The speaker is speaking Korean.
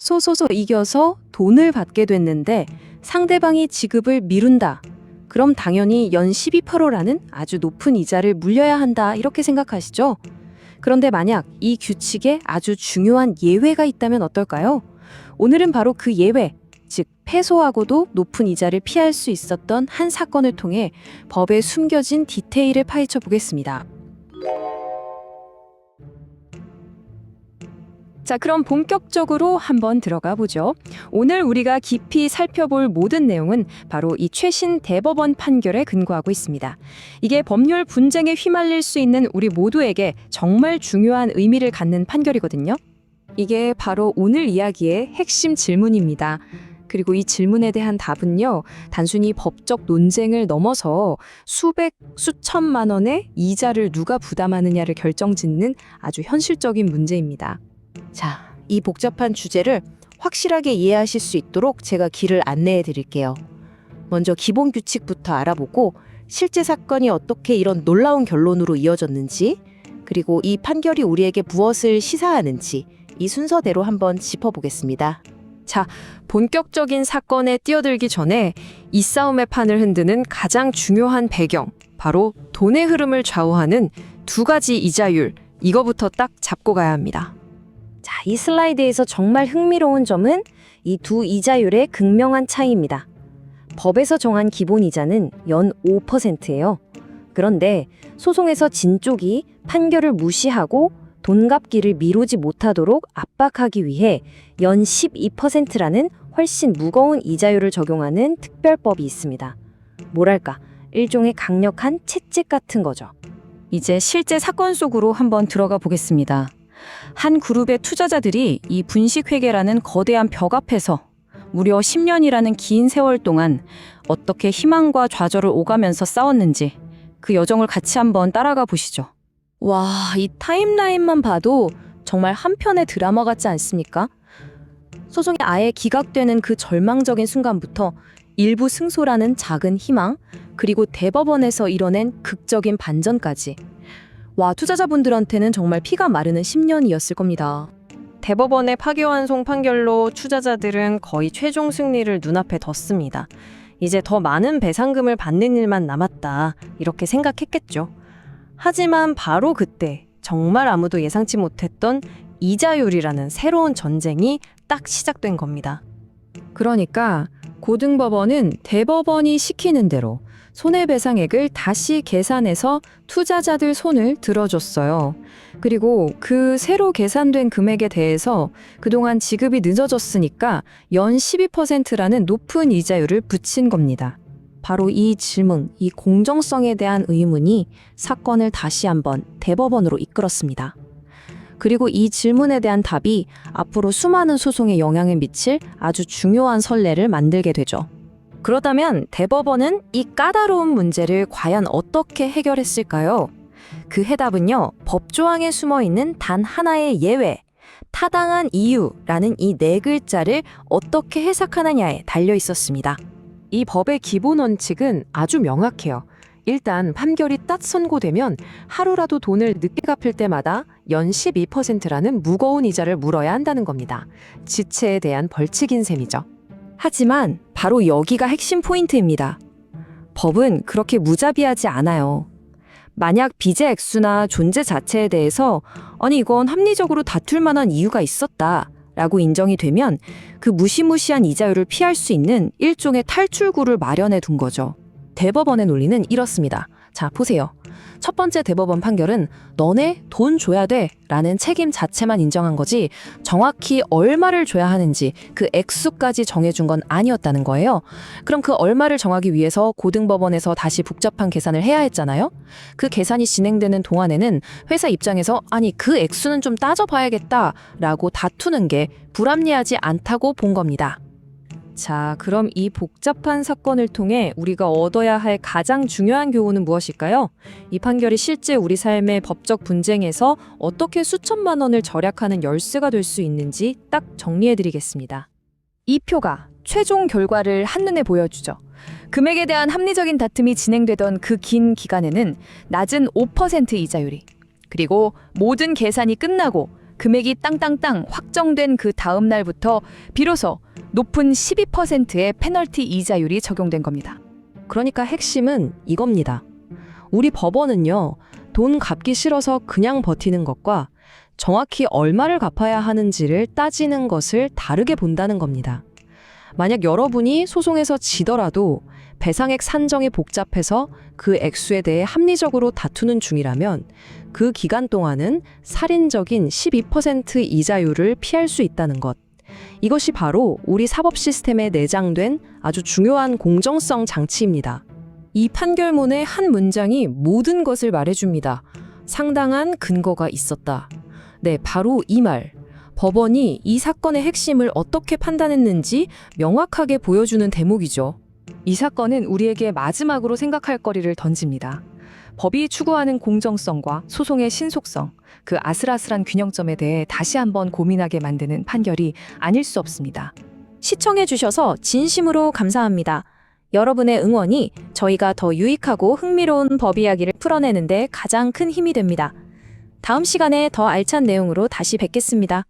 소소소 이겨서 돈을 받게 됐는데 상대방이 지급을 미룬다. 그럼 당연히 연 12%라는 아주 높은 이자를 물려야 한다. 이렇게 생각하시죠? 그런데 만약 이 규칙에 아주 중요한 예외가 있다면 어떨까요? 오늘은 바로 그 예외, 즉 패소하고도 높은 이자를 피할 수 있었던 한 사건을 통해 법에 숨겨진 디테일을 파헤쳐 보겠습니다. 자, 그럼 본격적으로 한번 들어가 보죠. 오늘 우리가 깊이 살펴볼 모든 내용은 바로 이 최신 대법원 판결에 근거하고 있습니다. 이게 법률 분쟁에 휘말릴 수 있는 우리 모두에게 정말 중요한 의미를 갖는 판결이거든요. 이게 바로 오늘 이야기의 핵심 질문입니다. 그리고 이 질문에 대한 답은요, 단순히 법적 논쟁을 넘어서 수백, 수천만 원의 이자를 누가 부담하느냐를 결정짓는 아주 현실적인 문제입니다. 자, 이 복잡한 주제를 확실하게 이해하실 수 있도록 제가 길을 안내해 드릴게요. 먼저 기본 규칙부터 알아보고 실제 사건이 어떻게 이런 놀라운 결론으로 이어졌는지, 그리고 이 판결이 우리에게 무엇을 시사하는지 이 순서대로 한번 짚어보겠습니다. 자, 본격적인 사건에 뛰어들기 전에 이 싸움의 판을 흔드는 가장 중요한 배경, 바로 돈의 흐름을 좌우하는 두 가지 이자율, 이거부터 딱 잡고 가야 합니다. 자, 이 슬라이드에서 정말 흥미로운 점은 이 두 이자율의 극명한 차이입니다. 법에서 정한 기본 이자는 연 5%예요. 그런데 소송에서 진 쪽이 판결을 무시하고 돈 갚기를 미루지 못하도록 압박하기 위해 연 12%라는 훨씬 무거운 이자율을 적용하는 특별법이 있습니다. 뭐랄까, 일종의 강력한 채찍 같은 거죠. 이제 실제 사건 속으로 한번 들어가 보겠습니다. 한 그룹의 투자자들이 이 분식회계라는 거대한 벽 앞에서 무려 10년이라는 긴 세월 동안 어떻게 희망과 좌절을 오가면서 싸웠는지 그 여정을 같이 한번 따라가 보시죠. 와, 이 타임라인만 봐도 정말 한 편의 드라마 같지 않습니까? 소송이 아예 기각되는 그 절망적인 순간부터 일부 승소라는 작은 희망, 그리고 대법원에서 이뤄낸 극적인 반전까지. 와, 투자자분들한테는 정말 피가 마르는 10년이었을 겁니다. 대법원의 파기환송 판결로 투자자들은 거의 최종 승리를 눈앞에 뒀습니다. 이제 더 많은 배상금을 받는 일만 남았다, 이렇게 생각했겠죠. 하지만 바로 그때 정말 아무도 예상치 못했던 이자율이라는 새로운 전쟁이 딱 시작된 겁니다. 그러니까 고등법원은 대법원이 시키는 대로 손해배상액을 다시 계산해서 투자자들 손을 들어줬어요. 그리고 그 새로 계산된 금액에 대해서 그동안 지급이 늦어졌으니까 연 12%라는 높은 이자율을 붙인 겁니다. 바로 이 질문, 이 공정성에 대한 의문이 사건을 다시 한번 대법원으로 이끌었습니다. 그리고 이 질문에 대한 답이 앞으로 수많은 소송에 영향을 미칠 아주 중요한 선례를 만들게 되죠. 그렇다면 대법원은 이 까다로운 문제를 과연 어떻게 해결했을까요? 그 해답은요, 법조항에 숨어있는 단 하나의 예외, 타당한 이유라는 이 네 글자를 어떻게 해석하느냐에 달려 있었습니다. 이 법의 기본 원칙은 아주 명확해요. 일단 판결이 딱 선고되면 하루라도 돈을 늦게 갚을 때마다 연 12%라는 무거운 이자를 물어야 한다는 겁니다. 지체에 대한 벌칙인 셈이죠. 하지만 바로 여기가 핵심 포인트입니다. 법은 그렇게 무자비하지 않아요. 만약 빚의 액수나 존재 자체에 대해서 아니 이건 합리적으로 다툴 만한 이유가 있었다 라고 인정이 되면 그 무시무시한 이자율을 피할 수 있는 일종의 탈출구를 마련해 둔 거죠. 대법원의 논리는 이렇습니다. 자, 보세요. 첫 번째 대법원 판결은 너네 돈 줘야 돼 라는 책임 자체만 인정한 거지 정확히 얼마를 줘야 하는지 그 액수까지 정해준 건 아니었다는 거예요. 그럼 그 얼마를 정하기 위해서 고등법원에서 다시 복잡한 계산을 해야 했잖아요. 그 계산이 진행되는 동안에는 회사 입장에서 아니 그 액수는 좀 따져봐야겠다 라고 다투는 게 불합리하지 않다고 본 겁니다. 자, 그럼 이 복잡한 사건을 통해 우리가 얻어야 할 가장 중요한 교훈은 무엇일까요? 이 판결이 실제 우리 삶의 법적 분쟁에서 어떻게 수천만 원을 절약하는 열쇠가 될 수 있는지 딱 정리해드리겠습니다. 이 표가 최종 결과를 한눈에 보여주죠. 금액에 대한 합리적인 다툼이 진행되던 그 긴 기간에는 낮은 5% 이자율이, 그리고 모든 계산이 끝나고 금액이 땅땅땅 확정된 그 다음 날부터 비로소 높은 12%의 페널티 이자율이 적용된 겁니다. 그러니까 핵심은 이겁니다. 우리 법원은요, 돈 갚기 싫어서 그냥 버티는 것과 정확히 얼마를 갚아야 하는지를 따지는 것을 다르게 본다는 겁니다. 만약 여러분이 소송에서 지더라도 배상액 산정이 복잡해서 그 액수에 대해 합리적으로 다투는 중이라면 그 기간 동안은 살인적인 12% 이자율을 피할 수 있다는 것. 이것이 바로 우리 사법 시스템에 내장된 아주 중요한 공정성 장치입니다. 이 판결문의 한 문장이 모든 것을 말해줍니다. 상당한 근거가 있었다. 네, 바로 이 말. 법원이 이 사건의 핵심을 어떻게 판단했는지 명확하게 보여주는 대목이죠. 이 사건은 우리에게 마지막으로 생각할 거리를 던집니다. 법이 추구하는 공정성과 소송의 신속성, 그 아슬아슬한 균형점에 대해 다시 한번 고민하게 만드는 판결이 아닐 수 없습니다. 시청해주셔서 진심으로 감사합니다. 여러분의 응원이 저희가 더 유익하고 흥미로운 법 이야기를 풀어내는데 가장 큰 힘이 됩니다. 다음 시간에 더 알찬 내용으로 다시 뵙겠습니다.